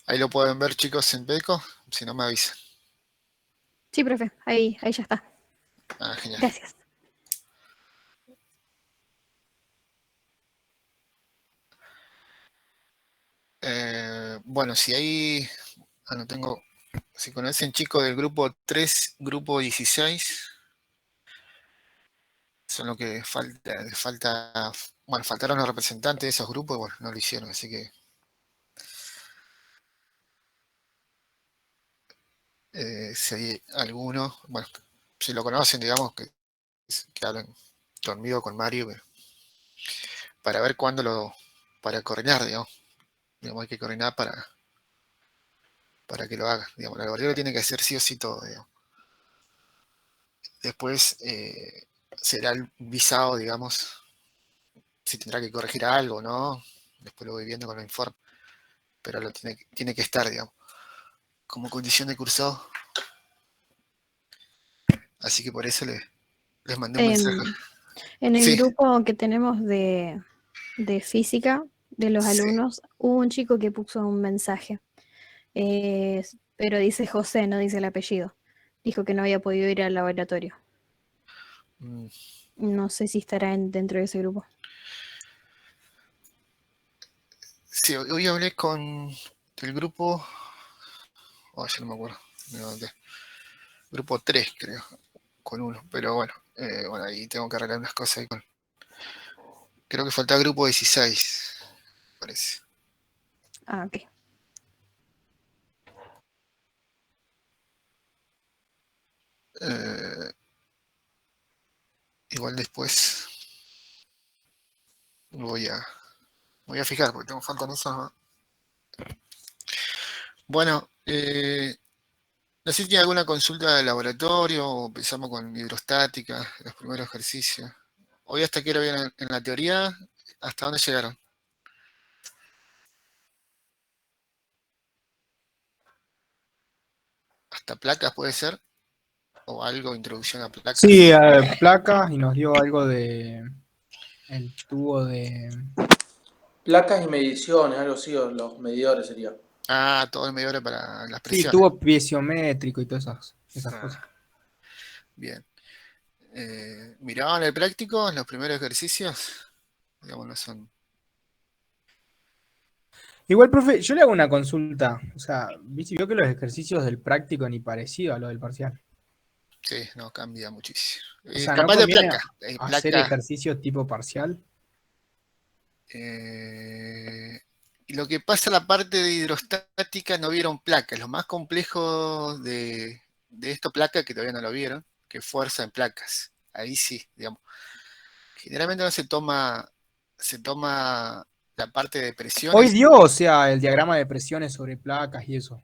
Ahí lo pueden ver, chicos, en Peco. Si no, me avisan. Sí, profe, ahí ya está. Ah, genial. Gracias. Bueno, si ahí. No tengo. Si conocen chicos del grupo 3, grupo 16, son lo que falta. Bueno, faltaron los representantes de esos grupos, bueno, no lo hicieron, así que si hay alguno, bueno, si lo conocen, digamos, que hablen conmigo, con Mario, para ver cuándo para coordinar, digamos, hay que coordinar para que lo haga, digamos, la laboratorio tiene que hacer sí o sí todo, digamos. Después será el visado, digamos, si tendrá que corregir algo, ¿no? Después lo voy viendo con el informe, pero tiene que estar, digamos, como condición de cursado, así que por eso les mandé un mensaje. En el Sí, grupo que tenemos de física de los sí. alumnos, hubo un chico que puso un mensaje, pero dice José, no dice el apellido. Dijo que no había podido ir al laboratorio. Mm, No sé si estará dentro de ese grupo. sí, hoy hablé con el grupo, ya no me acuerdo, grupo 3 creo, con uno, pero bueno, ahí tengo que arreglar unas cosas ahí creo que falta grupo 16, parece. Ah, ok. Eh, igual después voy a fijar, porque tengo falta en eso, ¿no? Bueno, no sé si tiene alguna consulta de laboratorio o empezamos con hidrostática, los primeros ejercicios. Hoy hasta qué hora vienen en la teoría, ¿hasta dónde llegaron? ¿Hasta placas puede ser? ¿O algo, introducción a Sí, placas? placas y nos dio algo de el tubo de... Placas y mediciones, algo así, o los medidores sería. Ah, todo el medio hora para las Sí, presiones. tubo piezométrico y todas esas Ah, cosas. bien. ¿Miraban el práctico en los primeros ejercicios? Digamos, no son. Igual, profe, yo le hago una consulta. O sea, vio que los ejercicios del práctico ni parecido a lo del parcial. Sí, no, cambia muchísimo. O sea, ¿no Capaz de conviene placa. hacer Placa. ejercicios tipo parcial? eh, y lo que pasa en la parte de hidrostática no vieron placas. Lo más complejo de esto, placa, que todavía no lo vieron, que fuerza en placas. Ahí sí, digamos. Generalmente no se toma la parte de Hoy presiones. dio, o sea, el diagrama de presiones sobre placas y eso.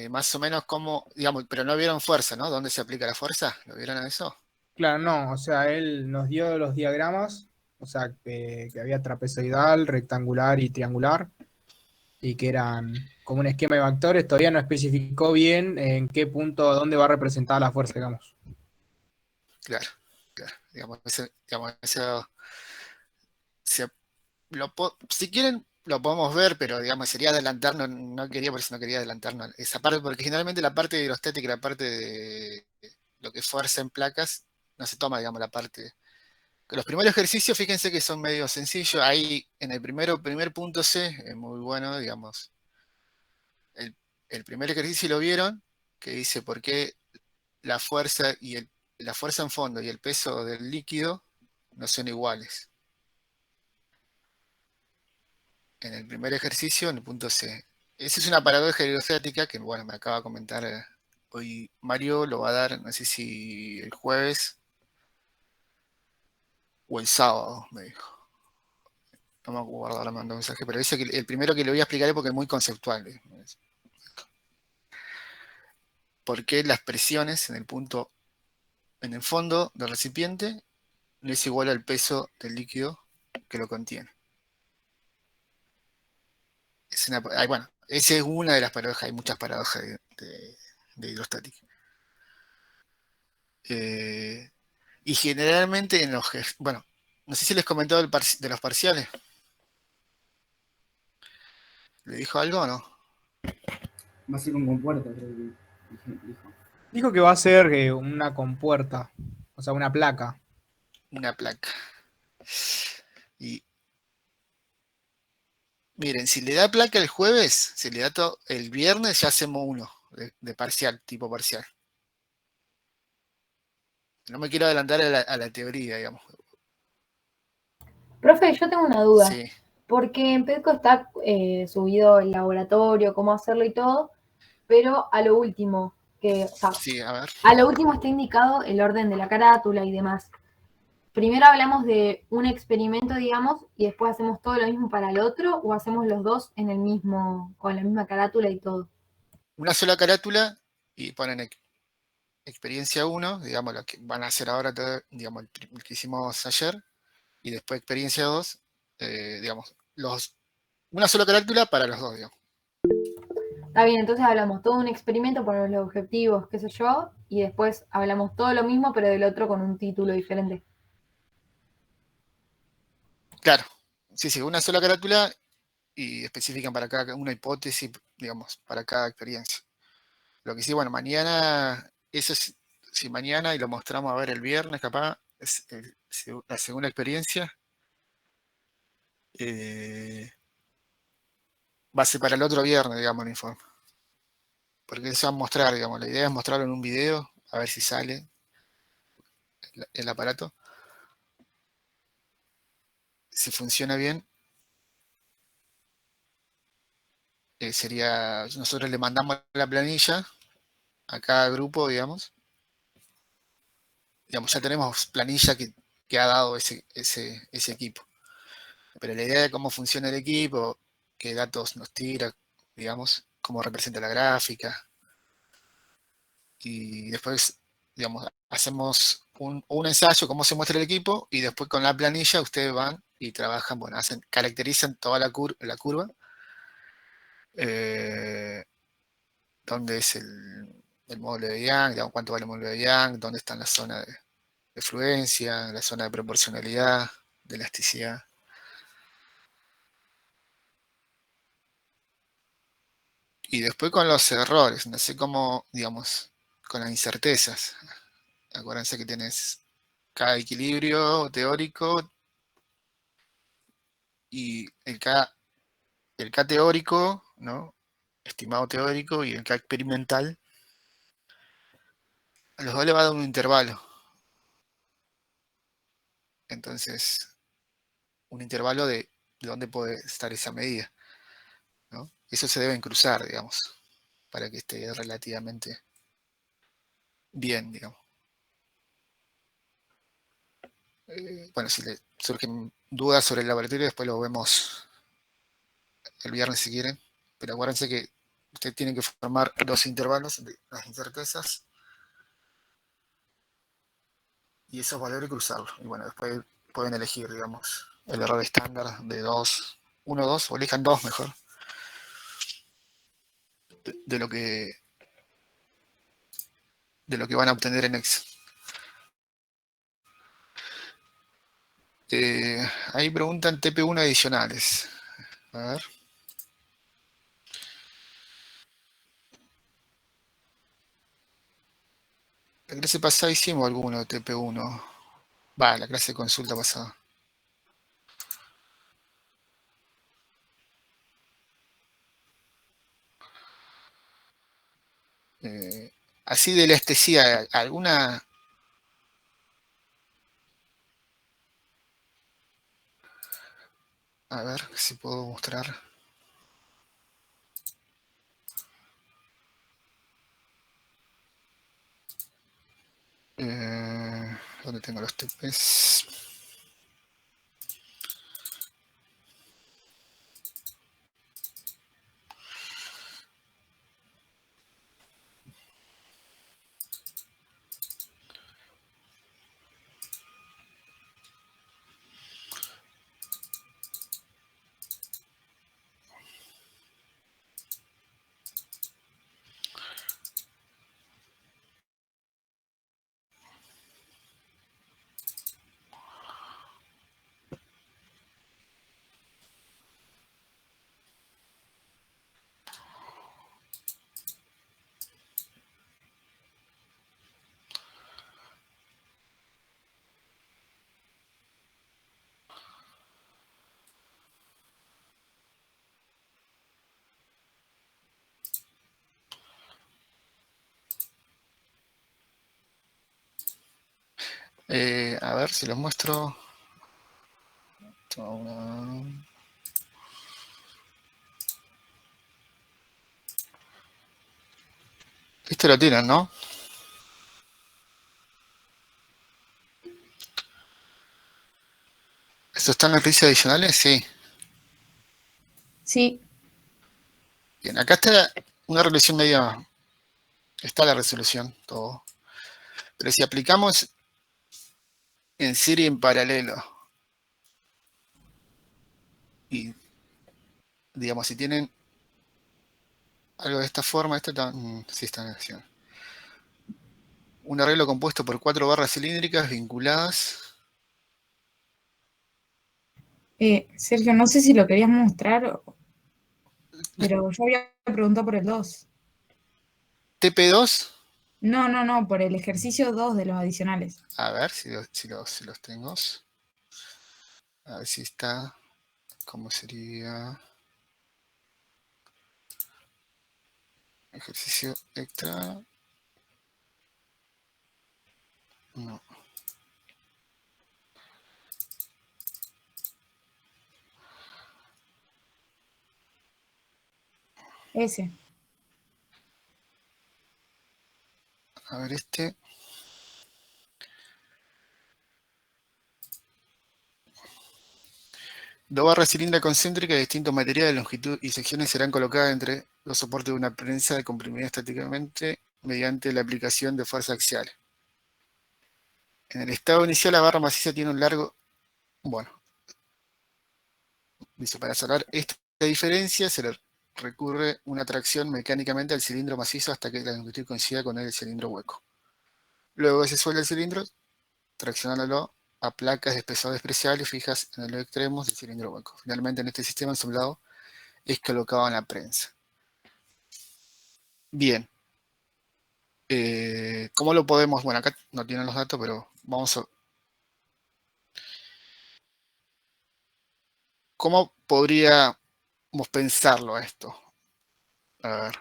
Más o menos como, digamos, pero no vieron fuerza, ¿no? ¿Dónde se aplica la fuerza? ¿Lo vieron a eso? Claro, no, o sea, él nos dio los diagramas, o sea, que había trapezoidal, rectangular y triangular, y que eran como un esquema de vectores, todavía no especificó bien en qué punto, dónde va representada la fuerza, digamos. Claro, claro. Digamos, se- si quieren, lo podemos ver, pero digamos, sería adelantarnos, no quería, por eso no quería adelantarnos esa parte, porque generalmente la parte de hidrostática y la parte de lo que es fuerza en placas, no se toma, digamos, la parte. Los primeros ejercicios, fíjense que son medio sencillos. Ahí en el primer punto C, es muy bueno, digamos. El, el primer ejercicio lo vieron, que dice por qué la fuerza la fuerza en fondo y el peso del líquido no son iguales. En el primer ejercicio, en el punto C. Esa es una paradoja hidrostática que, bueno, me acaba de comentar hoy Mario, lo va a dar, no sé si el jueves o el sábado, me dijo. No me acuerdo, ahora mandó un mensaje, pero dice que el primero que le voy a explicar es porque es muy conceptual. ¿Por qué las presiones en el fondo del recipiente no es igual al peso del líquido que lo contiene? Bueno, esa es una de las paradojas, hay muchas paradojas de hidrostática. Eh, y generalmente bueno, no sé si les comentaba de los parciales. ¿Le dijo algo o no? Va a ser con compuerta, creo que dijo. Dijo que va a ser una compuerta, o sea, una placa. Una placa. Y miren, si le da placa el jueves, si le da todo el viernes, ya hacemos uno de parcial, tipo parcial. No me quiero adelantar a la teoría, digamos. Profe, yo tengo una duda, Sí, porque en Petco está subido el laboratorio, cómo hacerlo y todo, pero a lo último, o sea, sí, a ver. a lo último está indicado el orden de la carátula y demás. Primero hablamos de un experimento, digamos, y después hacemos todo lo mismo para el otro, o hacemos los dos en el mismo, con la misma carátula y todo. Una sola carátula y ponen experiencia 1, digamos, lo que van a hacer ahora, digamos, el que hicimos ayer, y después experiencia 2, digamos, una sola carátula para los dos, digamos. Está bien, entonces hablamos todo un experimento, ponemos los objetivos, qué sé yo, y después hablamos todo lo mismo, pero del otro con un título diferente. Claro, sí, sí, una sola carátula y especifican para cada una hipótesis, digamos, para cada experiencia. Lo que sí, bueno, mañana, eso es, si mañana y lo mostramos a ver el viernes, capaz, es la segunda experiencia, va a ser para el otro viernes, digamos, el informe. Porque eso va a mostrar, digamos, la idea es mostrarlo en un video, a ver si sale el aparato. Si funciona bien, nosotros le mandamos la planilla a cada grupo, digamos. Digamos, ya tenemos planilla que ha dado ese equipo. Pero la idea de cómo funciona el equipo, qué datos nos tira, digamos, cómo representa la gráfica. Y después, digamos, hacemos un ensayo, cómo se muestra el equipo, y después con la planilla ustedes van y trabajan, bueno, caracterizan toda la curva, eh, dónde es el módulo de Young, digamos, cuánto vale el módulo de Young, dónde está en la zona de fluencia, la zona de proporcionalidad, de elasticidad. Y después con los errores, no sé cómo, digamos, con las incertezas. Acuérdense que tienes cada equilibrio teórico y el K teórico, ¿no? Estimado teórico y el K experimental. A los dos le va a dar un intervalo. Entonces, un intervalo de dónde puede estar esa medida, ¿no? Eso se deben cruzar, digamos, para que esté relativamente bien, digamos. Bueno, si le surgen dudas sobre el laboratorio, después lo vemos el viernes si quieren, pero acuérdense que ustedes tienen que formar los intervalos de las incertezas y esos valores cruzarlos. Y bueno, después pueden elegir, digamos, el error estándar de 2, 1, 2, o elijan 2 mejor, de lo que van a obtener en Excel. Ahí preguntan TP1 adicionales. A ver. La clase pasada hicimos alguno de TP1. Va, la clase de consulta pasada. Así de elasticidad, ¿alguna? A ver si puedo mostrar. ¿Dónde tengo los TPs? A ver si los muestro. Una- Esto lo tienen, ¿no? ¿Esto está en noticias adicionales? Sí. Sí, Bien, acá está una resolución media. Está la resolución, todo. Pero si aplicamos en serie en paralelo, y digamos, si tienen algo de esta forma, esto sí está en acción. Un arreglo compuesto por 4 barras cilíndricas vinculadas. Sergio, no sé si lo querías mostrar, pero yo había preguntado por el 2. TP2. No, por el ejercicio 2 de los adicionales. A ver si los tengo. A ver si está. ¿Cómo sería? Ejercicio extra. No. Ese. A ver este. Dos barras cilíndricas concéntricas de distintos materiales, longitud y secciones serán colocadas entre los soportes de una prensa comprimida estáticamente mediante la aplicación de fuerza axial. En el estado inicial la barra maciza tiene un largo. Bueno, dice, para salvar esta diferencia se le recurre una tracción mecánicamente al cilindro macizo hasta que la longitud coincida con el cilindro hueco. Luego se suelda el cilindro, traccionándolo a placas de espesor despreciable fijas en los extremos del cilindro hueco. Finalmente, en este sistema ensamblado es colocado en la prensa. Bien. ¿Cómo lo podemos? Bueno, acá no tienen los datos, pero vamos a... ¿Cómo podríamos pensarlo a esto? A ver.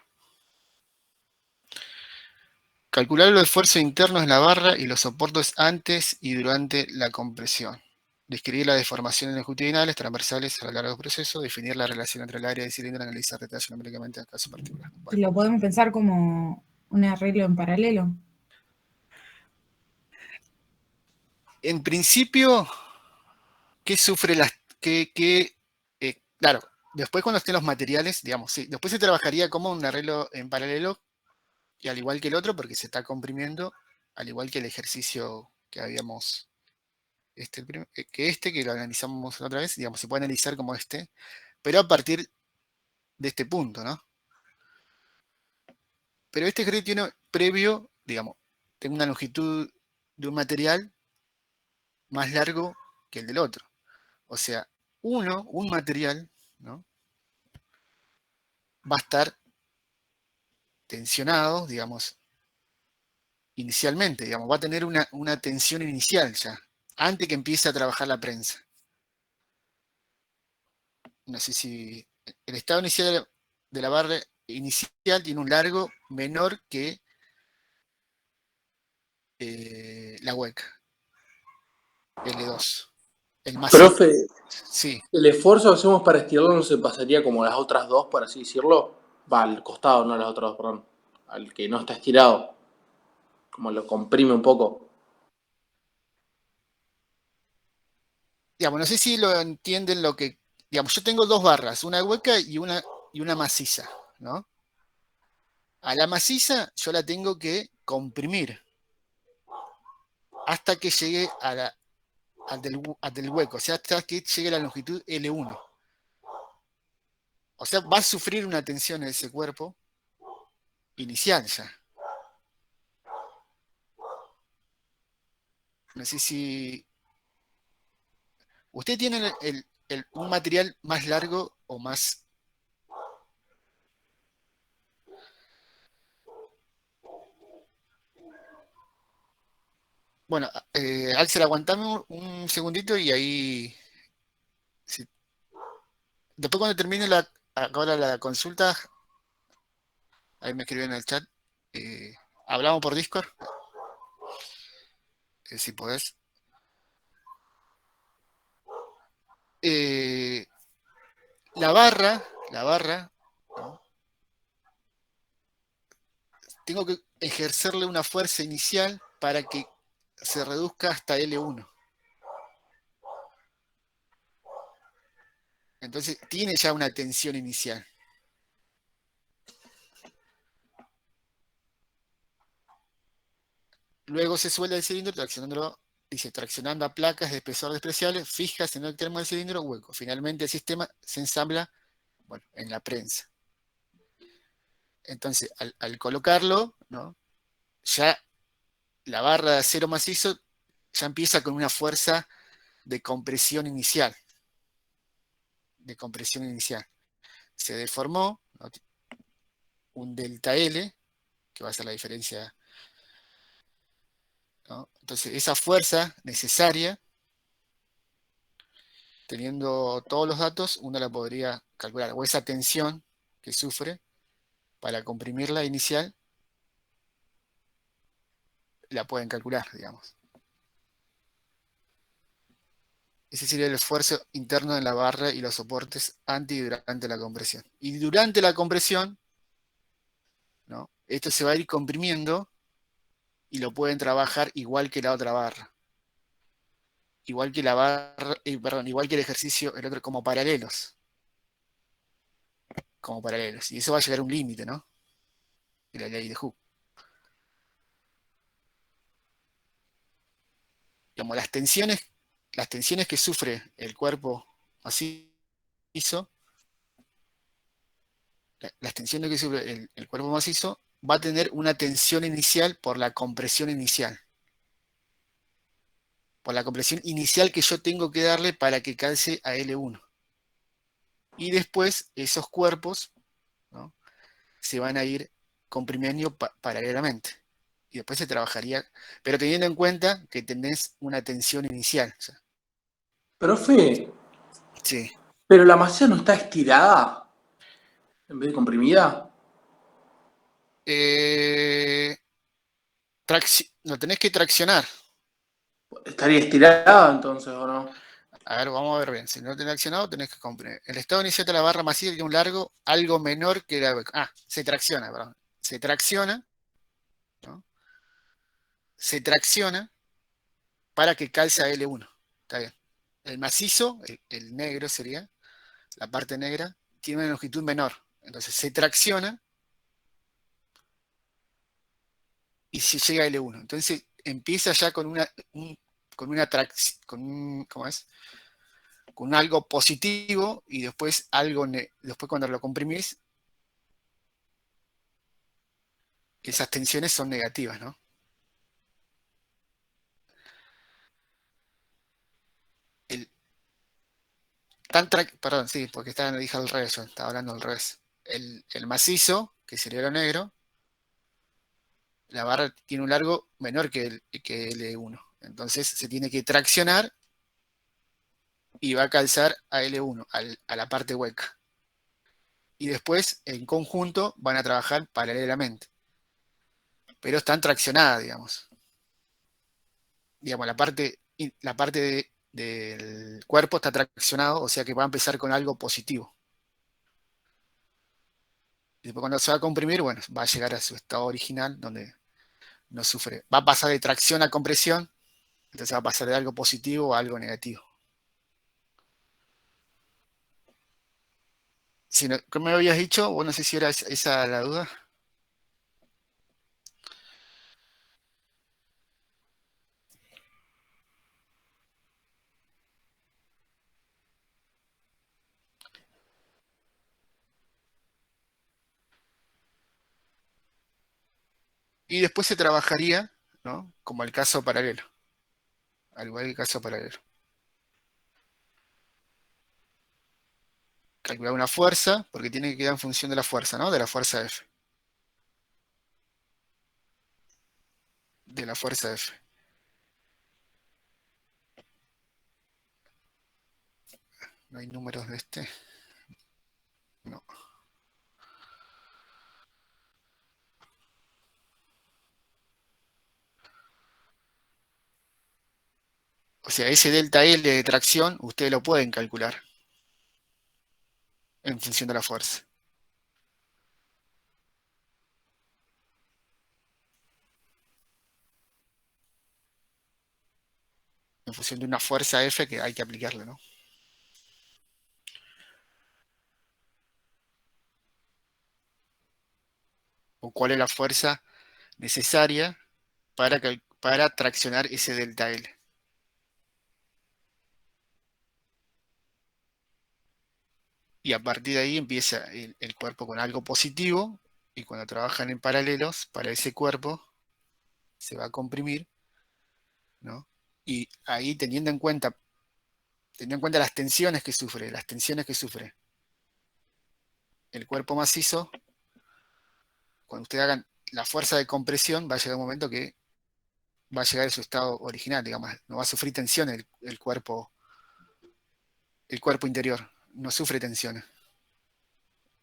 Calcular los esfuerzos internos en la barra y los soportes antes y durante la compresión. Describir las deformaciones longitudinales transversales a lo largo del proceso. Definir la relación entre el área del cilindro. Analizar detalle numéricamente el caso particular. Y Bueno. lo podemos pensar como un arreglo en paralelo. En principio, ¿qué sufre las... claro, después cuando estén los materiales, digamos, sí, después se trabajaría como un arreglo en paralelo, y al igual que el otro, porque se está comprimiendo, al igual que el ejercicio que habíamos, que lo analizamos otra vez, digamos, se puede analizar como este, pero a partir de este punto, ¿no? Pero este ejercicio tiene previo, digamos, tengo una longitud de un material más largo que el del otro. O sea, un material, ¿no? Va a estar tensionado, digamos, inicialmente, digamos, va a tener una tensión inicial ya, antes que empiece a trabajar la prensa. No sé si el estado inicial de la barra inicial tiene un largo menor que la hueca, L2. El macizo, Profe, sí. el esfuerzo que hacemos para estirarlo no se pasaría como las otras dos, por así decirlo. Va al costado, no a las otras dos, perdón. Al que no está estirado. Como lo comprime un poco. Digamos, no sé si lo entienden lo que. Digamos, yo tengo dos barras, una hueca y una maciza, ¿no? A la maciza yo la tengo que comprimir hasta que llegue al del hueco, o sea, hasta que llegue a la longitud L1. O sea, va a sufrir una tensión en ese cuerpo inicial ya. No sé si usted tiene un material más largo o más. Bueno, Axel, aguantame un segundito y ahí. Si- después cuando termine ahora la consulta, ahí me escriben en el chat. eh, hablamos por Discord. si podés. Eh, la barra, ¿no? Tengo que ejercerle una fuerza inicial para que se reduzca hasta L1. Entonces tiene ya una tensión inicial. Luego se suelda el cilindro traccionándolo, dice, traccionando a placas de espesor despreciable fijas en el extremo del cilindro hueco. Finalmente el sistema se ensambla, bueno, en la prensa. Entonces, al colocarlo, ¿no? Ya la barra de acero macizo ya empieza con una fuerza de compresión inicial. De compresión inicial. Se deformó, ¿no? Un delta L, que va a ser la diferencia, ¿no? Entonces, esa fuerza necesaria, teniendo todos los datos, uno la podría calcular. O esa tensión que sufre para comprimirla inicial, la pueden calcular, digamos. Ese sería el esfuerzo interno de la barra y los soportes antes y durante la compresión. Y durante la compresión, ¿no? Esto se va a ir comprimiendo y lo pueden trabajar igual que la otra barra. Igual que la barra, perdón, igual que el ejercicio, el otro, como paralelos. Como paralelos. Y eso va a llegar a un límite, ¿no? De la ley de Hooke. Como las tensiones que sufre el cuerpo macizo, las tensiones que sufre el cuerpo macizo, va a tener una tensión inicial por la compresión inicial. Por la compresión inicial que yo tengo que darle para que calce a L1. Y después esos cuerpos, ¿no? Se van a ir comprimiendo paralelamente. Y después se trabajaría, pero teniendo en cuenta que tenés una tensión inicial. O sea, Profe, sí. ¿pero la masa no está estirada en vez de comprimida? Lo tenés que traccionar. ¿Estaría estirada entonces o no? A ver, vamos a ver bien. Si no tenés accionado, tenés que comprimir. El estado inicial de la barra maciza tiene un largo algo menor que la... se tracciona, perdón. Se tracciona, ¿no? Se tracciona para que calce a L1. Está bien. El macizo, el negro sería, la parte negra, tiene una longitud menor. Entonces se tracciona y se llega a L1. Entonces empieza ya con una tracción, ¿cómo es? Con algo positivo y después después cuando lo comprimís, esas tensiones son negativas, ¿no? El, perdón, sí, porque dije al revés, yo estaba hablando al revés. El macizo, que sería lo negro, la barra tiene un largo menor que L1. Entonces se tiene que traccionar y va a calzar a L1, a la parte hueca. Y después, en conjunto, van a trabajar paralelamente. Pero están traccionadas, digamos. Digamos, del cuerpo está traccionado, o sea que va a empezar con algo positivo. Y después cuando se va a comprimir, bueno, va a llegar a su estado original, donde no sufre. Va a pasar de tracción a compresión, entonces va a pasar de algo positivo a algo negativo. Si no, ¿qué me habías dicho? Bueno, no sé si era esa la duda. Y después se trabajaría, ¿no? Como el caso paralelo. Al igual que el caso paralelo. Calcular una fuerza, porque tiene que quedar en función de la fuerza, ¿no? De la fuerza F. De la fuerza F. ¿No hay números de este? No. sea, ese delta L de tracción, ustedes lo pueden calcular en función de la fuerza. En función de una fuerza F que hay que aplicarle, ¿no? O cuál es la fuerza necesaria para traccionar ese delta L. Y a partir de ahí empieza el cuerpo con algo positivo, y cuando trabajan en paralelos, para ese cuerpo se va a comprimir, ¿no? Y ahí teniendo en cuenta las tensiones que sufre el cuerpo macizo, cuando ustedes hagan la fuerza de compresión, va a llegar un momento que va a llegar a su estado original, digamos, no va a sufrir tensión el cuerpo interior, no sufre tensiones.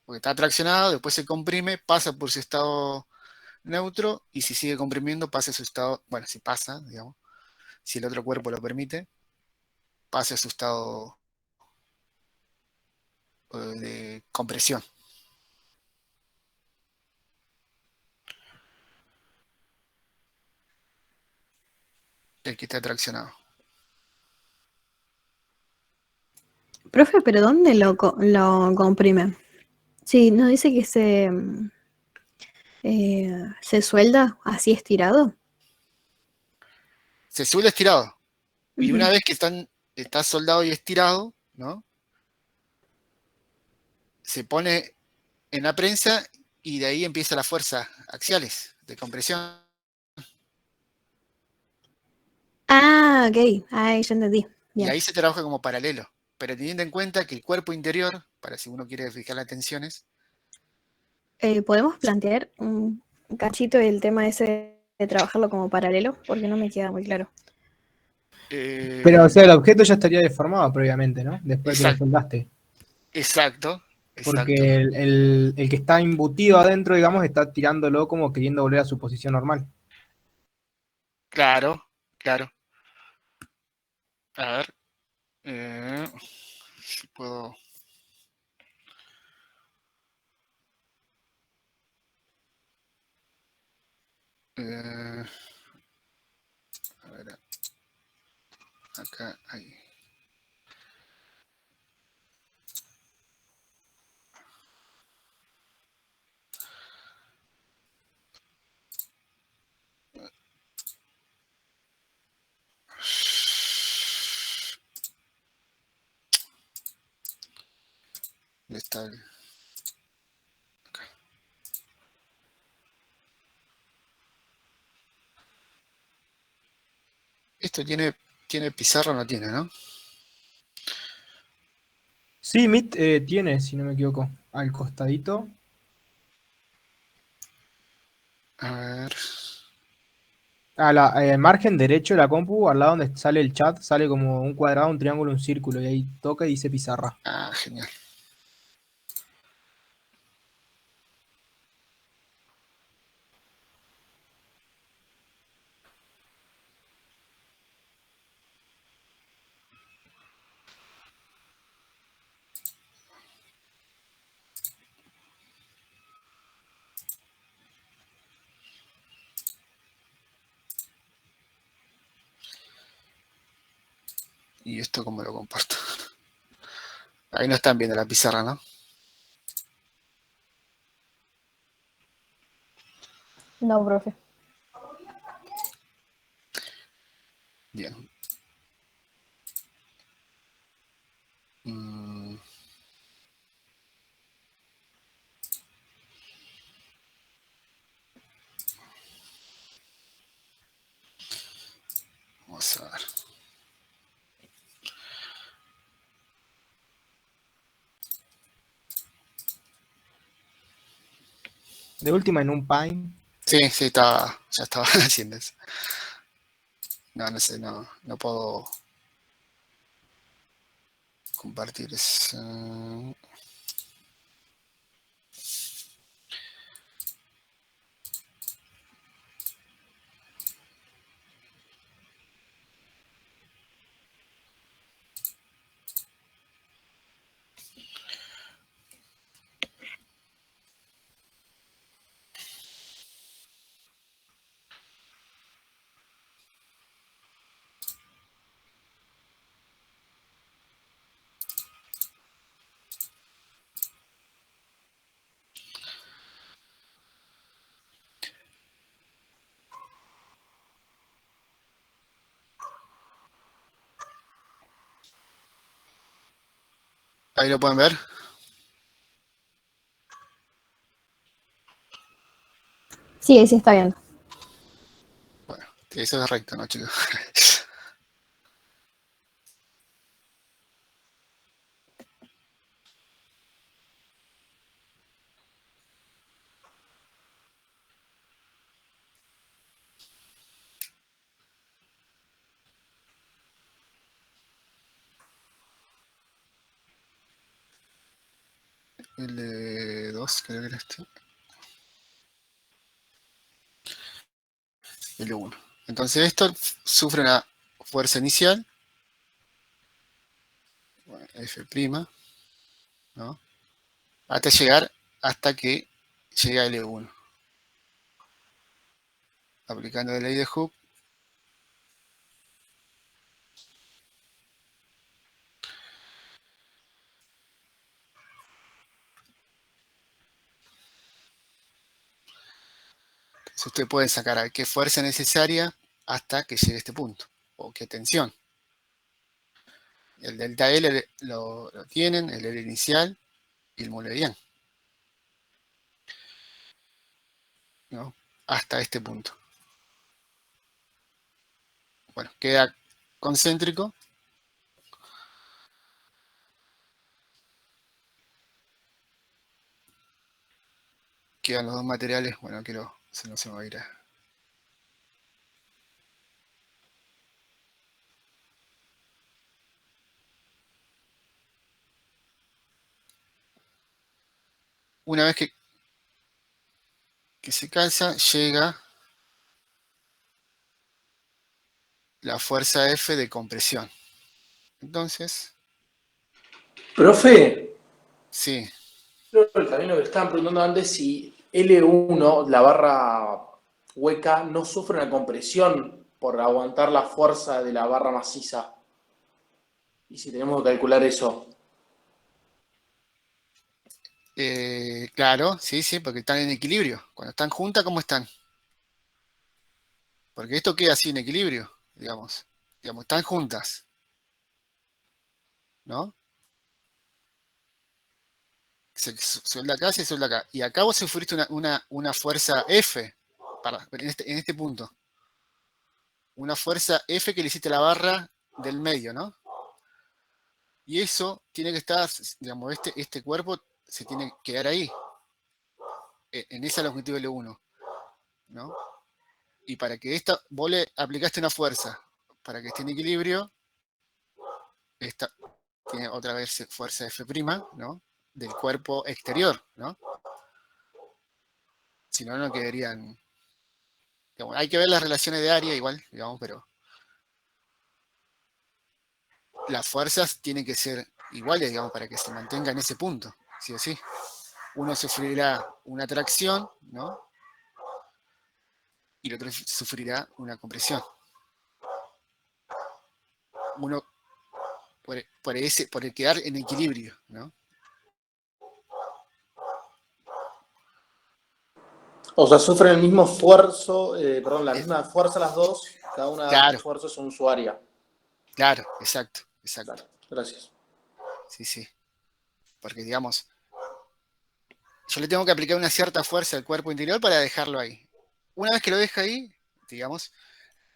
Porque está traccionado, después se comprime, pasa por su estado neutro, y si sigue comprimiendo, pasa a su estado, bueno, si pasa, digamos, si el otro cuerpo lo permite, pasa a su estado de compresión, el que está traccionado. Profe, ¿pero dónde lo comprime? Sí, ¿no dice que se suelda así estirado? Se suele estirado, y Ujú. una vez que está soldado y estirado, ¿no? Se pone en la prensa, y de ahí empieza la fuerza axiales de compresión. Ah, ok. Ay, ya entendí. Y Bien. ahí se trabaja como paralelo. Pero teniendo en cuenta que el cuerpo interior, para si uno quiere fijar las tensiones, ¿Podemos plantear un cachito el tema ese de trabajarlo como paralelo? Porque no me queda muy claro. Pero, o sea, el objeto ya estaría deformado previamente, ¿no? Después de que lo exacto, soldaste. exacto, exacto. Porque el que está embutido adentro, digamos, está tirándolo como queriendo volver a su posición normal. Claro, claro. A ver, si puedo. eh, a ver, acá, ahí. ¿Dónde está acá? Esto tiene pizarra o no tiene, ¿no? Sí, MIT tiene, si no me equivoco, al costadito. A ver. A la margen derecho de la compu, al lado donde sale el chat, sale como un cuadrado, un triángulo, un círculo, y ahí toca y dice pizarra. Ah, genial. ¿Y esto cómo lo comparto? Ahí no están viendo la pizarra, ¿no? No, profe. Bien. Mm, vamos a ver. De última en un Pine. Sí, sí, ya estaba haciendo eso. No, no sé, no puedo compartir eso. Ahí lo pueden ver. Sí, sí está bien. Bueno, eso es recto, ¿no, chicos? L2, creo que era este. L1. Entonces esto sufre una fuerza inicial, bueno, F', ¿no? Hasta llegar, hasta que llega a L1. Aplicando la ley de Hooke, entonces usted puede sacar a qué fuerza necesaria hasta que llegue a este punto, o qué tensión. El delta L lo tienen, el L inicial y el Moulerian, ¿no? Hasta este punto. Bueno, queda concéntrico. Quedan los dos materiales. Bueno, quiero, si no se me va a ir. Una vez que se calza, llega la fuerza F de compresión. Entonces, Profe, sí, creo que también lo que estaban preguntando antes, si L1, la barra hueca, no sufre una compresión por aguantar la fuerza de la barra maciza. Y si tenemos que calcular eso. claro, sí, sí, porque están en equilibrio. Cuando están juntas, ¿cómo están? Porque esto queda así en equilibrio, digamos. Digamos, están juntas, ¿no? Se suelda acá, se suelda acá. Y acá vos sufriste una fuerza F en este punto. Una fuerza F que le hiciste a la barra del medio, ¿no? Y eso tiene que estar, digamos, este cuerpo se tiene que quedar ahí, en esa longitud L1, ¿no? Y para que vos le aplicaste una fuerza, para que esté en equilibrio, esta tiene otra vez fuerza F', ¿no? Del cuerpo exterior, ¿no? Si no, no quedarían. Digamos, hay que ver las relaciones de área igual, digamos, pero las fuerzas tienen que ser iguales, digamos, para que se mantenga en ese punto, sí o sí. Uno sufrirá una tracción, ¿no? Y el otro sufrirá una compresión. Uno por el quedar en equilibrio, ¿no? O sea, sufren el mismo esfuerzo, perdón, la Eh, misma fuerza las dos, cada una da su claro, esfuerzo según su área. claro, exacto, exacto. Claro, gracias. Sí, sí. Porque, digamos, yo le tengo que aplicar una cierta fuerza al cuerpo interior para dejarlo ahí. Una vez que lo deja ahí, digamos,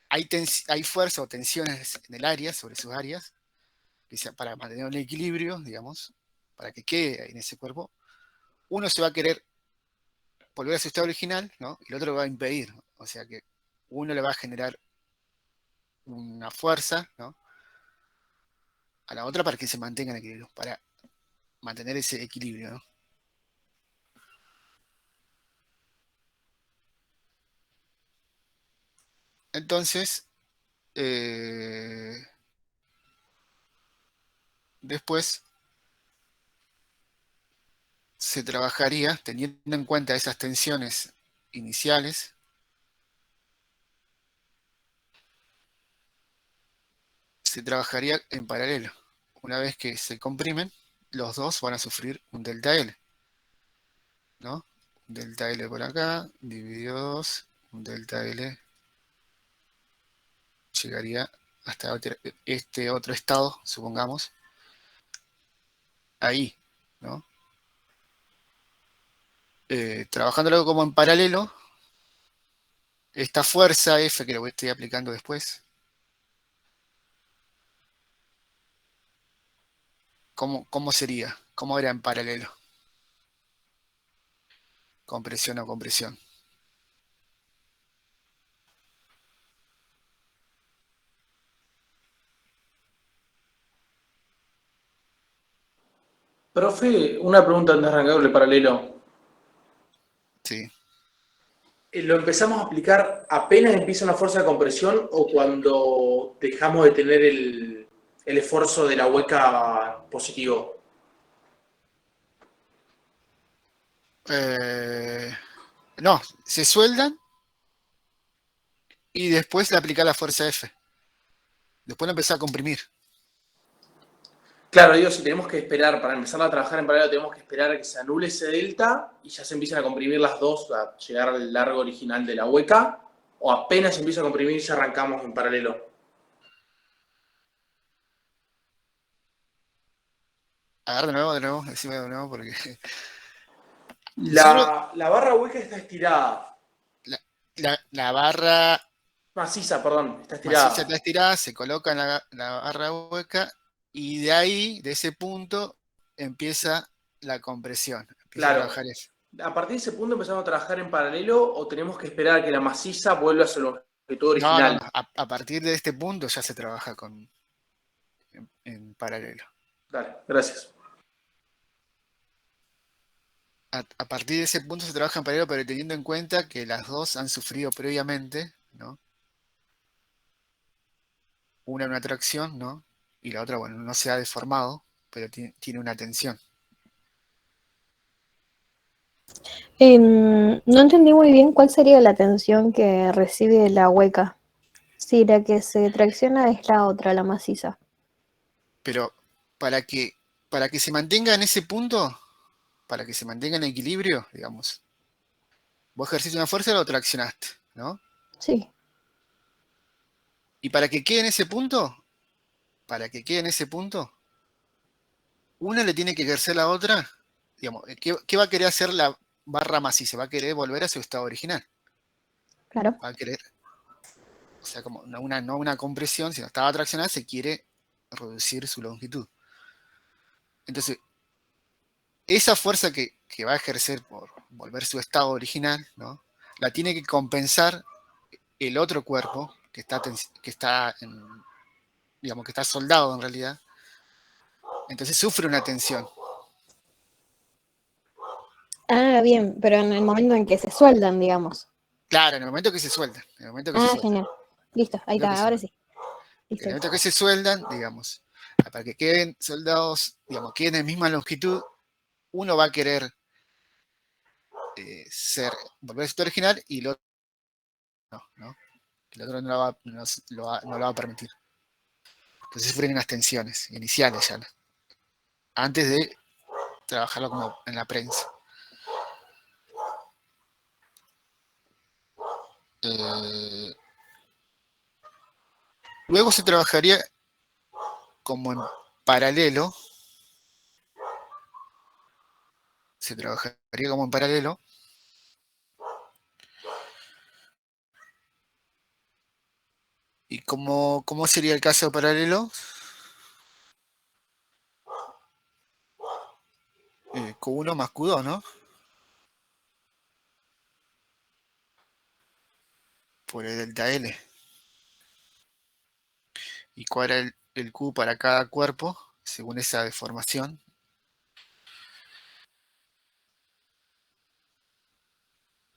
hay fuerza o tensiones en el área, sobre sus áreas, que para mantener el equilibrio, digamos, para que quede en ese cuerpo. Uno se va a querer volver a su estado original, ¿no? Y el otro lo va a impedir. O sea que uno le va a generar una fuerza, ¿no? A la otra para que se mantenga en equilibrio, para mantener ese equilibrio, ¿no? Entonces, después se trabajaría, teniendo en cuenta esas tensiones iniciales, se trabajaría en paralelo. Una vez que se comprimen, los dos van a sufrir un delta L, ¿no? Un delta L por acá, dividido 2, un delta L llegaría hasta este otro estado, supongamos, ahí, ¿no? Trabajándolo como en paralelo, esta fuerza F que lo estoy aplicando después, ¿cómo sería? ¿Cómo era en paralelo? Compresión o compresión. Profe, una pregunta antes de arrancar el paralelo. Sí. ¿Lo empezamos a aplicar apenas empieza una fuerza de compresión o cuando dejamos de tener el esfuerzo de la hueca positivo? No, se sueldan y después le aplica la fuerza F. Después lo empezás a comprimir. Claro, digo, si tenemos que esperar para empezar a trabajar en paralelo, tenemos que esperar a que se anule ese delta y ya se empiezan a comprimir las dos a llegar al largo original de la hueca, o apenas se empieza a comprimir ya arrancamos en paralelo. A ver, de nuevo, decime de nuevo, porque nosotros, La barra hueca está estirada. la barra Maciza, perdón, está maciza estirada. está estirada, se coloca en la barra hueca y de ahí, de ese punto, empieza la compresión, empieza a Claro. trabajar eso. ¿A partir de ese punto empezamos a trabajar en paralelo o tenemos que esperar a que la maciza vuelva a su longitud No, no, original? no. A partir de este punto ya se trabaja en paralelo. Dale, gracias. A partir de ese punto se trabaja en paralelo, pero teniendo en cuenta que las dos han sufrido previamente, ¿no? Una tracción, ¿no? Y la otra, bueno, no se ha deformado, pero tiene una tensión. No entendí muy bien cuál sería la tensión que recibe la hueca. Si la que se tracciona es la otra, la maciza. Pero para que, para que se mantenga en ese punto, para que se mantenga en equilibrio, digamos, vos ejerciste una fuerza y lo traccionaste, ¿no? Sí, Y para que quede en ese punto, para que quede en ese punto, una le tiene que ejercer la otra, digamos, ¿qué va a querer hacer la barra maciza? Va a querer volver a su estado original. claro. Va a querer, o sea, como no una compresión, sino estaba traccionada, se quiere reducir su longitud. Entonces, esa fuerza que va a ejercer por volver a su estado original, ¿no? La tiene que compensar el otro cuerpo digamos, que está soldado en realidad. Entonces sufre una tensión. Ah, bien, pero en el momento en que se sueldan, digamos. Claro, en el momento que se sueldan, en el momento que se Ah, sueldan, genial. Listo, ahí lo que está, se- ahora sí. en el Listo. momento que se sueldan, digamos, para que queden soldados, digamos, queden en misma longitud, uno va a querer volver a su estado original y el otro no, ¿no? El otro no lo va a permitir. Entonces sufren unas tensiones iniciales ya, ¿no? Antes de trabajarlo como en la prensa. Eh, luego se trabajaría como en paralelo, se trabajaría como en paralelo. ¿Y cómo sería el caso paralelo? Q1 más Q2, ¿no? Por el delta L. ¿Y cuál era el Q para cada cuerpo, según esa deformación?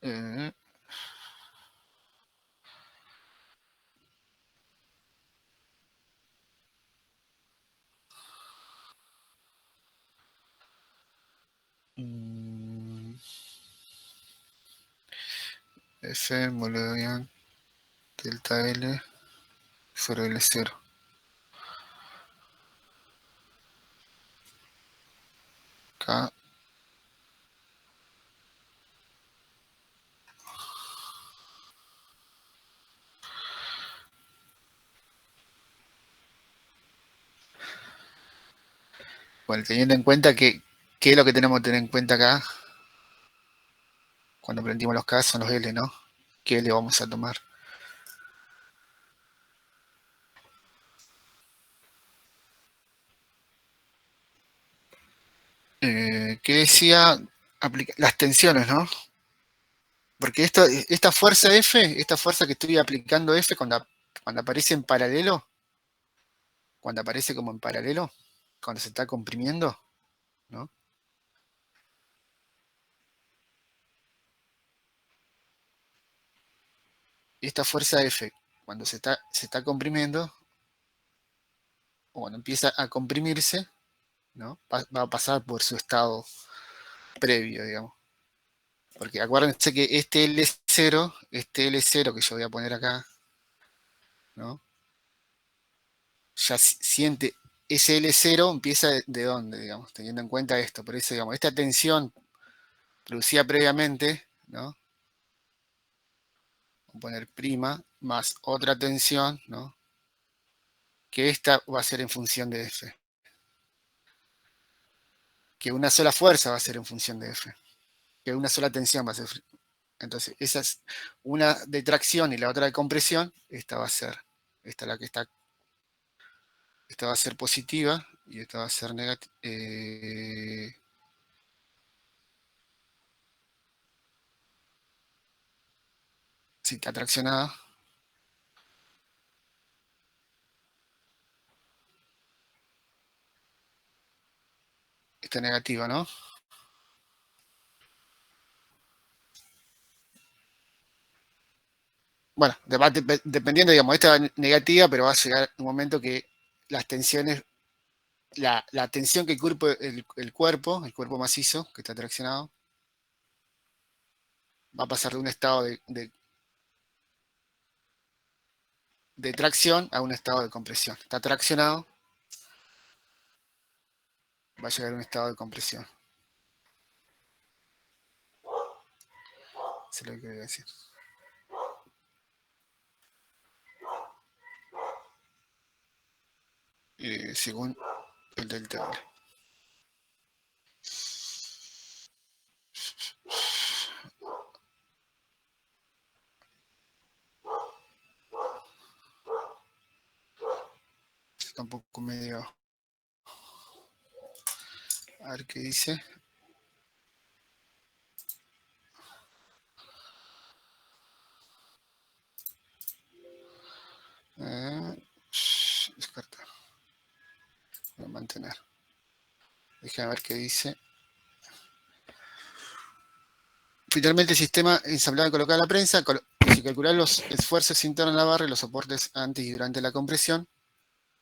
Eh, mm, F módulo de Young, delta L sobre L0. K. Bueno, teniendo en cuenta que, ¿qué es lo que tenemos que tener en cuenta acá? Cuando aprendimos los K son los L, ¿no? ¿Qué L vamos a tomar? ¿Qué decía? Las tensiones, ¿no? Porque esta fuerza F, esta fuerza que estoy aplicando F cuando aparece en paralelo, cuando aparece como en paralelo, cuando se está comprimiendo, ¿no? Esta fuerza F, cuando se está comprimiendo, o cuando empieza a comprimirse, ¿no? Va a pasar por su estado previo, digamos. Porque acuérdense que este L0 que yo voy a poner acá, ¿no? Ya siente, ese L0 empieza de dónde, digamos, teniendo en cuenta esto. Por eso, digamos, esta tensión producida previamente, ¿no? Vamos a poner prima más otra tensión, ¿no? Que esta va a ser en función de F. Que una sola fuerza va a ser en función de F. Que una sola tensión va a ser. Entonces, esa es una de tracción y la otra de compresión. Esta va a ser, esta la que está, esta va a ser positiva y esta va a ser negativa. Sí, está traccionada. Esta negativa, ¿no? Bueno, dependiendo, digamos, esta negativa, pero va a llegar un momento que las tensiones, la tensión que el cuerpo macizo, que está traccionado, va a pasar de un estado de tracción a un estado de compresión. Está traccionado, va a llegar a un estado de compresión. Eso es lo que quería decir. Según el delta L. Está un poco medio. A ver qué dice. Descarta. Voy a mantener. Déjame ver qué dice. Finalmente, el sistema ensamblado y colocado en la prensa. Si calcular los esfuerzos internos en la barra y los soportes antes y durante la compresión.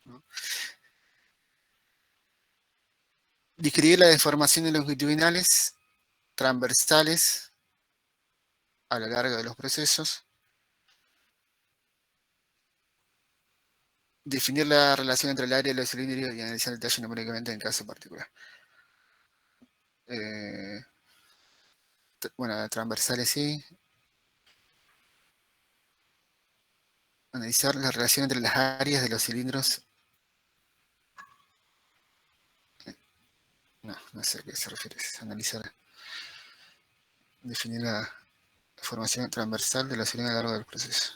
¿No? Describir la deformación de longitudinales transversales a lo largo de los procesos. Definir la relación entre el área y los cilindros y analizar el detalle numéricamente en caso particular. Bueno, transversales sí. Analizar la relación entre las áreas de los cilindros. No sé a qué se refiere. Analizar. Definir la formación transversal de los cilindros a lo largo del proceso.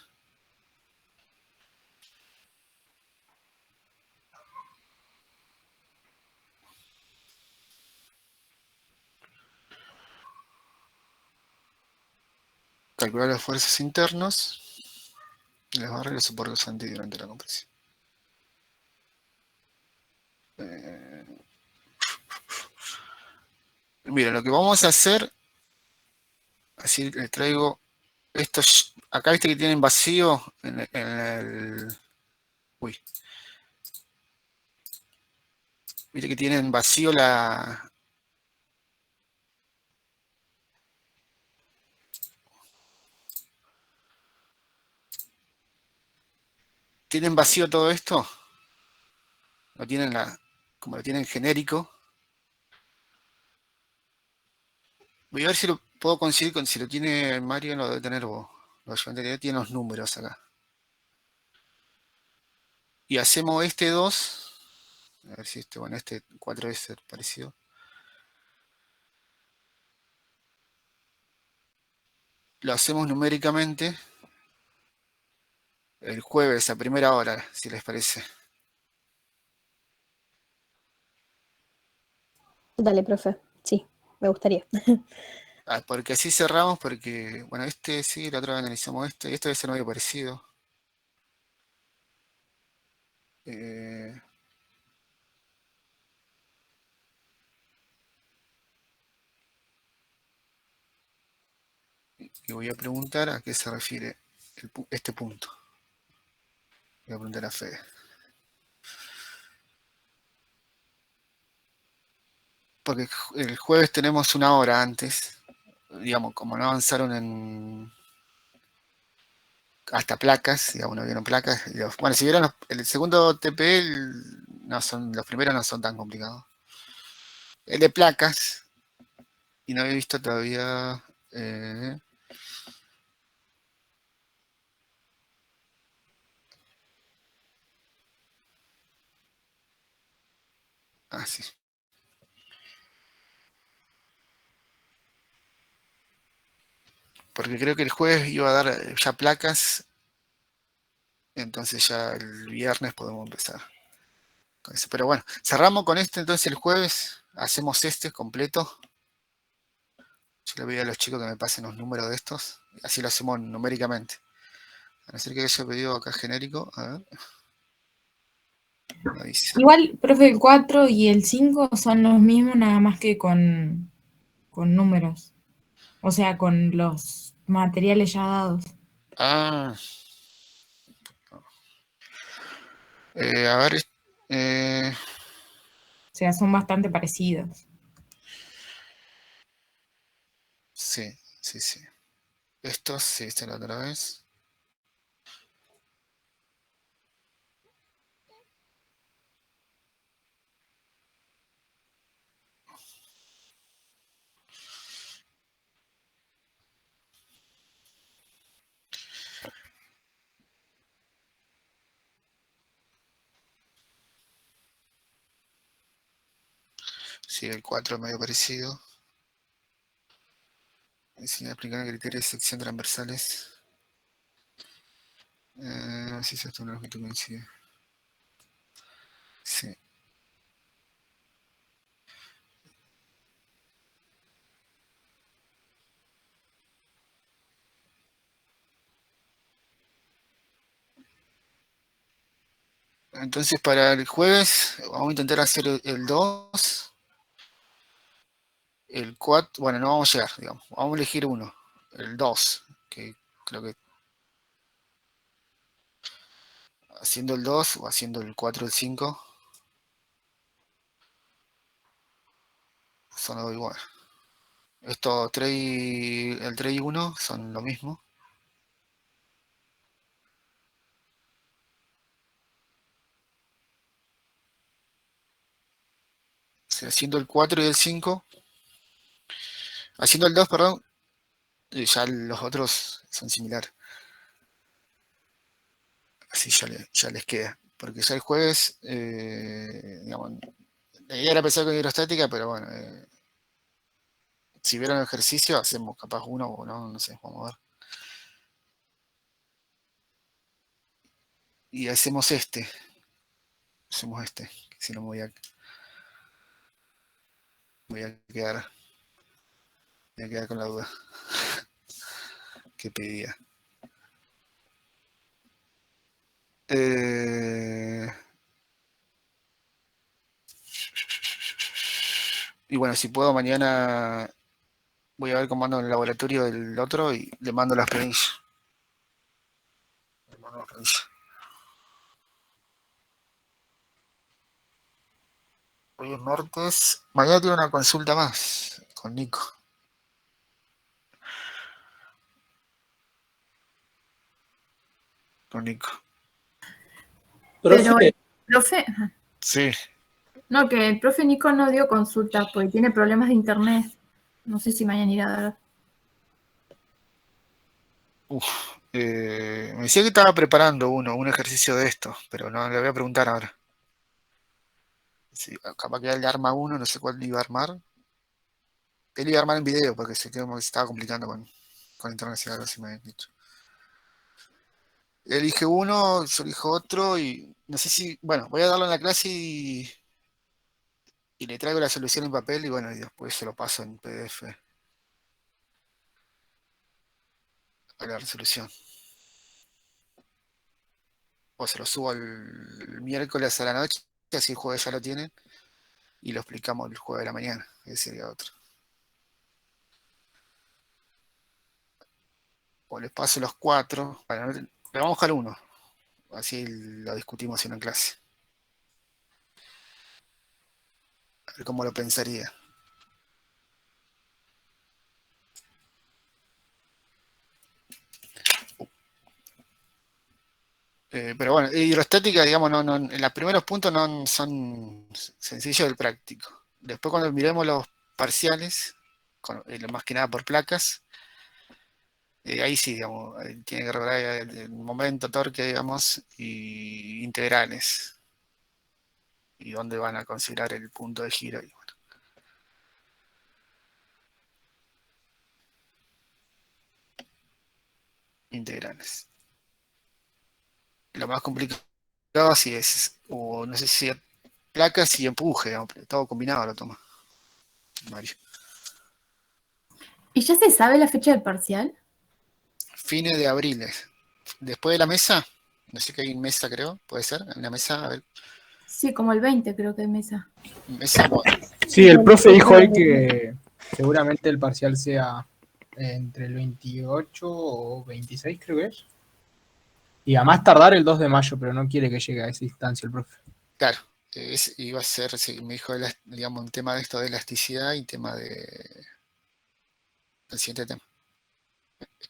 Calcular los esfuerzos internos y las barras y los soportes antes y durante la compresión. Mira, lo que vamos a hacer, así les traigo estos, acá viste que tienen vacío en el uy, viste que tienen vacío ¿tienen vacío todo esto? Lo tienen como lo tienen genérico. Voy a ver si lo puedo conseguir, si lo tiene Mario, lo debe tener vos. Tiene los números acá. Y hacemos este 2 A ver si bueno, este 4 es parecido. Lo hacemos numéricamente el jueves a primera hora, si les parece. Dale, profe. Sí, me gustaría. Porque así cerramos, porque, bueno, este sí, la otra vez analizamos este, y esto debe ser medio parecido. Eh, y voy a preguntar a qué se refiere este punto. Voy a preguntar a Fede. Porque el jueves tenemos una hora antes, digamos, como no avanzaron hasta placas, digamos, no vieron placas. Bueno, si vieron el segundo TP, los primeros no son tan complicados. El de placas, y no había visto todavía. eh, sí. Porque creo que el jueves iba a dar ya placas, entonces ya el viernes podemos empezar con eso. Pero bueno, cerramos con este, entonces el jueves hacemos este completo. Yo le voy a los chicos que me pasen los números de estos, así lo hacemos numéricamente. A no ser que haya pedido acá genérico, a ver. No dice. Igual, profe, el 4 y el 5 son los mismos, nada más que con números. O sea, con los materiales ya dados. Ah, a ver, O sea, son bastante parecidos. sí, sí, sí. Estos, sí, esta es la otra vez. Sí, el 4 medio parecido. Enseñar a aplicar criterios de sección transversales. Si es esto una longitud coincide. Sí. Entonces para el jueves vamos a intentar hacer el 2, el 4, bueno, no vamos a llegar, digamos, vamos a elegir uno, el 2, que creo que haciendo el 2 o haciendo el 4 o el 5 son algo igual. Estos 3 el 3 y 1 son lo mismo. O sea, haciendo el 4 y el 5, haciendo el 2, perdón, ya los otros son similares. Así ya les queda. Porque ya el jueves, digamos, la idea era pensar con hidrostática, pero bueno, si vieron el ejercicio, hacemos capaz uno o no sé, vamos a ver. Y hacemos este, que si no me voy a quedar, voy a quedar con la duda que pedía. Y bueno, si puedo mañana voy a ver cómo ando en el laboratorio del otro y le mando las planillas. Le mando las planillas. Hoy es martes. Mañana tiene una consulta más con Nico. Con Nico. Pero Profe, el profe, Sí. no, que el profe Nico no dio consulta porque tiene problemas de internet. No sé si mañana irá a dar. Me decía que estaba preparando un ejercicio de esto, pero no le voy a preguntar ahora. Sí, capaz que él le arma uno, no sé cuál iba a armar. Él iba a armar en video porque se estaba complicando con internacional, algo así me habían dicho. Elige uno, yo elijo otro y no sé si, bueno, voy a darlo en la clase y le traigo la solución en papel y bueno, y después se lo paso en PDF a la resolución. O se lo subo el miércoles a la noche, así el jueves ya lo tienen y lo explicamos el jueves de la mañana, ese sería otro. O les paso los cuatro, bueno, le vamos a buscar uno, así lo discutimos en una clase. A ver cómo lo pensaría. Pero bueno, hidrostática, digamos, en los primeros puntos no son sencillos del práctico. Después cuando miremos los parciales, más que nada por placas, ahí sí, digamos, tiene que regular el momento, torque, digamos, y integrales. Y dónde van a considerar el punto de giro. Y bueno, integrales. Lo más complicado sí es, o no sé si placas y empuje, digamos, todo combinado lo toma Mario. ¿Y ya se sabe la fecha del parcial? Fines de abril. Después de la mesa, no sé qué hay en mesa, creo, puede ser, en la mesa, a ver, Sí, como el 20 creo que hay mesa. mesa, Sí, el profe dijo hoy que seguramente el parcial sea entre el 28 o 26, creo que es. Y a más tardar el 2 de mayo, pero no quiere que llegue a esa instancia el profe. claro, iba a ser, sí, me dijo, digamos, un tema de esto de elasticidad y tema de, el siguiente tema.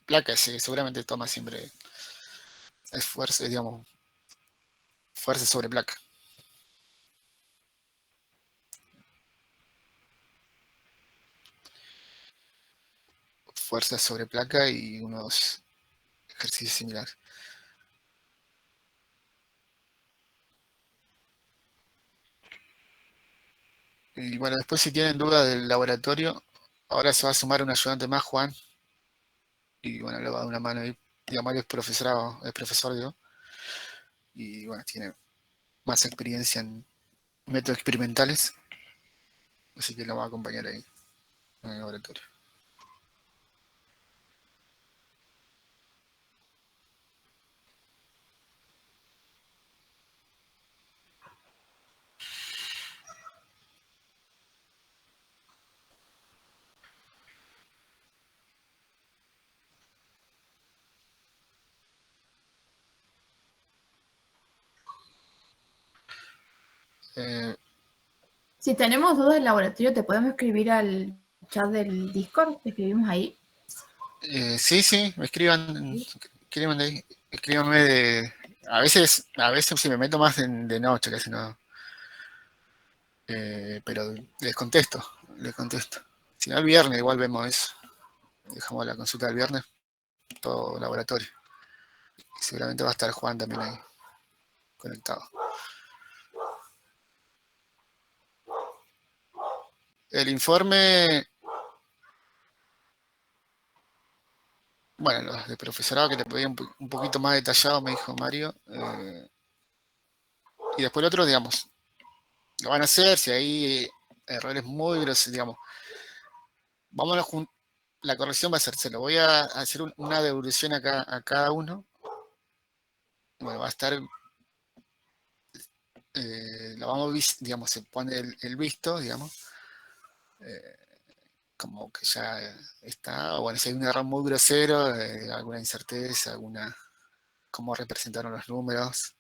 Placas, sí, seguramente toma siempre esfuerzo, digamos, fuerza sobre placa. Fuerza sobre placa y unos ejercicios similares. Y bueno, después si tienen duda del laboratorio, ahora se va a sumar un ayudante más, Juan, y bueno, le va a dar una mano ahí. Digamos, él es profesor, digo, y bueno, tiene más experiencia en métodos experimentales, así que lo va a acompañar ahí en el laboratorio. Eh, Si tenemos dudas del laboratorio, ¿te podemos escribir al chat del Discord? ¿Te escribimos ahí? sí, escriban de ahí, escríbanme a veces si me meto más de noche, casi no, pero les contesto. Si no, el viernes igual vemos eso, dejamos la consulta del viernes, todo laboratorio. Y seguramente va a estar Juan también ahí, conectado. El informe, bueno, los de profesorado que te pedí un poquito más detallado, me dijo Mario. Y después el otro, digamos, lo van a hacer, si hay errores muy grosos, digamos. La corrección va a ser, se lo voy a hacer una devolución a cada uno. Bueno, va a estar, lo vamos, digamos, se pone el visto, digamos. Como que ya está, bueno, si hay un error muy grosero, alguna incerteza, cómo representaron los números,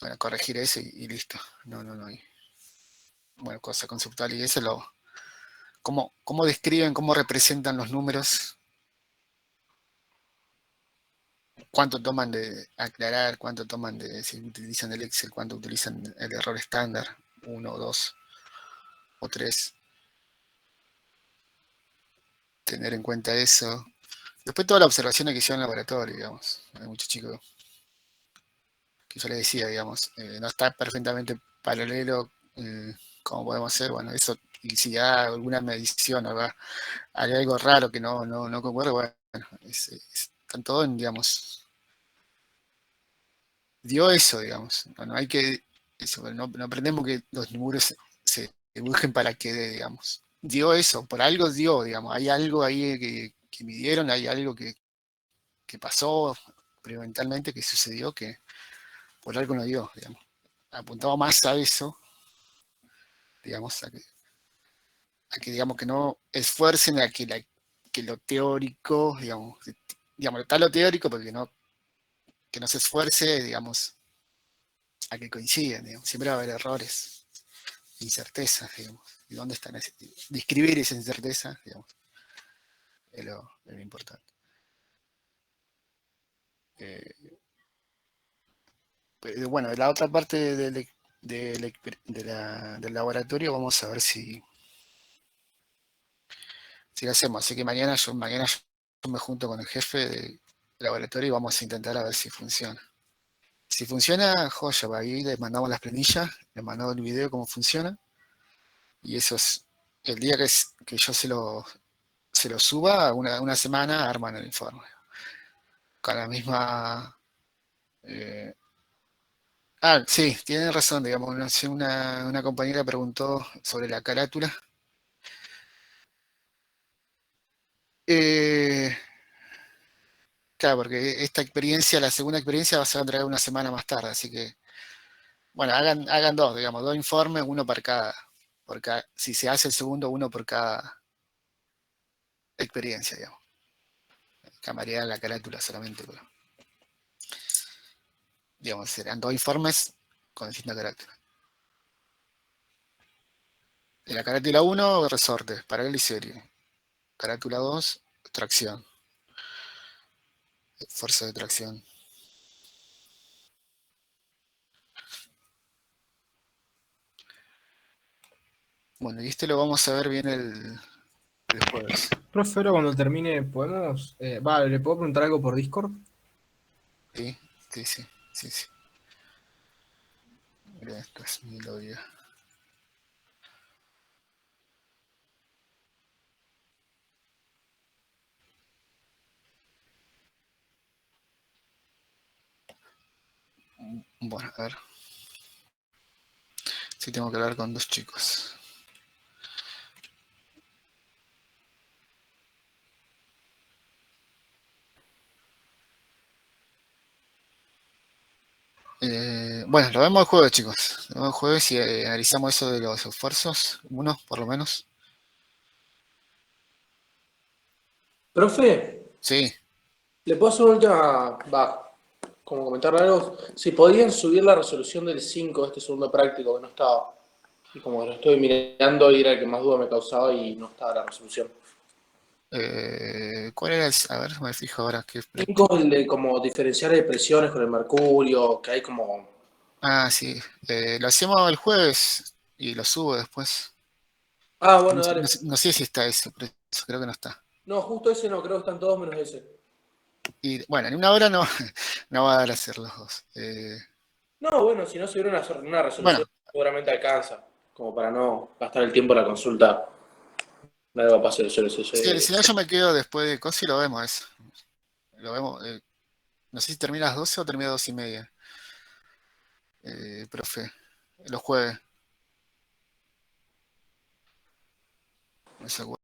bueno, corregir eso y listo. No hay. Bueno, cosa conceptual y eso cómo describen, cómo representan los números, cuánto toman de aclarar, cuánto toman de, si utilizan el Excel, cuánto utilizan el error estándar, 1, 2 o 3. Tener en cuenta eso. Después todas las observaciones que hicieron en el laboratorio, digamos. Hay muchos chicos que yo les decía, digamos, no está perfectamente paralelo, ¿cómo podemos hacer? Bueno, eso, y si hay alguna medición, o hay algo raro que no concuerda, bueno, están todos en, digamos, dio eso, digamos. No hay que, eso, no aprendemos que los números se dibujen para que dé, digamos. Dio eso, por algo dio, digamos. Hay algo ahí que midieron, hay algo que pasó experimentalmente, que sucedió, que por algo no dio, digamos. Apuntaba más a eso, digamos, digamos, que no esfuercen a que lo teórico, digamos, está lo teórico, porque que no se esfuerce, digamos, a que coincidan, digamos. Siempre va a haber errores, incertezas, digamos. ¿Y dónde están? Describir esa incerteza, digamos, es lo importante. Bueno, de la otra parte del laboratorio, vamos a ver si lo hacemos. Así que mañana yo me junto con el jefe del laboratorio y vamos a intentar a ver si funciona. Si funciona, joya, ahí le mandamos las planillas, le mandamos el video cómo funciona. Y eso es el día que yo se lo suba, una semana arman el informe. Con la misma. Sí, tienen razón, digamos. Una compañera preguntó sobre la carátula. Claro, porque esta experiencia, la segunda experiencia, se va a traer una semana más tarde, así que, bueno, hagan dos, digamos, dos informes, uno por cada, si se hace el segundo, uno por cada experiencia, digamos. Cambiaría la carátula solamente, pero, digamos, serán dos informes con distinta carátula. En la carátula 1, resortes, paralelo y serie. Carátula 2, tracción. Fuerza de tracción. Bueno, y lo vamos a ver bien el jueves. Profe, ahora cuando termine, ¿podemos? Vale, ¿le puedo preguntar algo por Discord? Sí. Mira, esto es mi lobby. Bueno, a ver. Sí, tengo que hablar con dos chicos. Bueno, lo vemos el jueves, chicos. Lo vemos el jueves y analizamos eso de los esfuerzos, uno por lo menos. Profe, Sí, ¿le puedo hacer una última, como comentar algo? Si podían subir la resolución del 5 de este segundo práctico que no estaba. Y como lo estoy mirando y era el que más duda me causaba y no estaba la resolución. ¿cuál era a ver, me fijo ahora. 5 es el de como diferenciar de presiones con el mercurio, que hay como... Sí. Lo hacemos el jueves y lo subo después. Ah, bueno, dale. No sé si está eso, pero creo que no está. No, justo ese no, creo que están todos menos ese. Y bueno, en una hora no, no va a dar a hacer los dos. No, bueno, si no se hubiera una Bueno, resolución, seguramente alcanza, como para no gastar el tiempo en la consulta. Nadie va a pasar eso. si no yo me quedo después de cosas y lo vemos eso. Lo vemos. No sé si termina a las 12 o termina a 2:30. Profe, los jueves. No se acuerda.